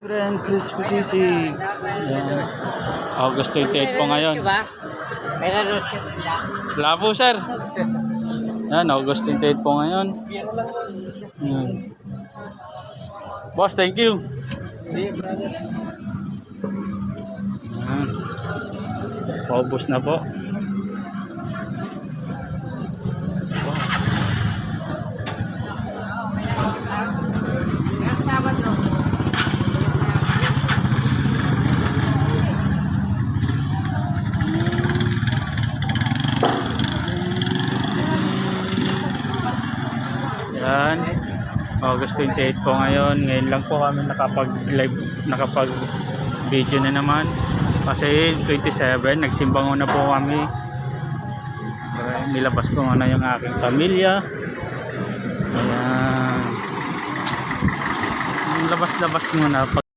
Grand Crispy Sisig. Ayan. August 28 po ngayon. Wala po, sir. Ayan, August 28 po ngayon. Ayan. Boss, thank you. Ayan. Paubos na po. Yan. August 28 po ngayon. Ngayon lang po kami nakapag-live, nakapag-video na naman. Kasi 27, nagsimbang na po kami. Nilabas ko na yung aking pamilya. Ayan. Labas-labas muna.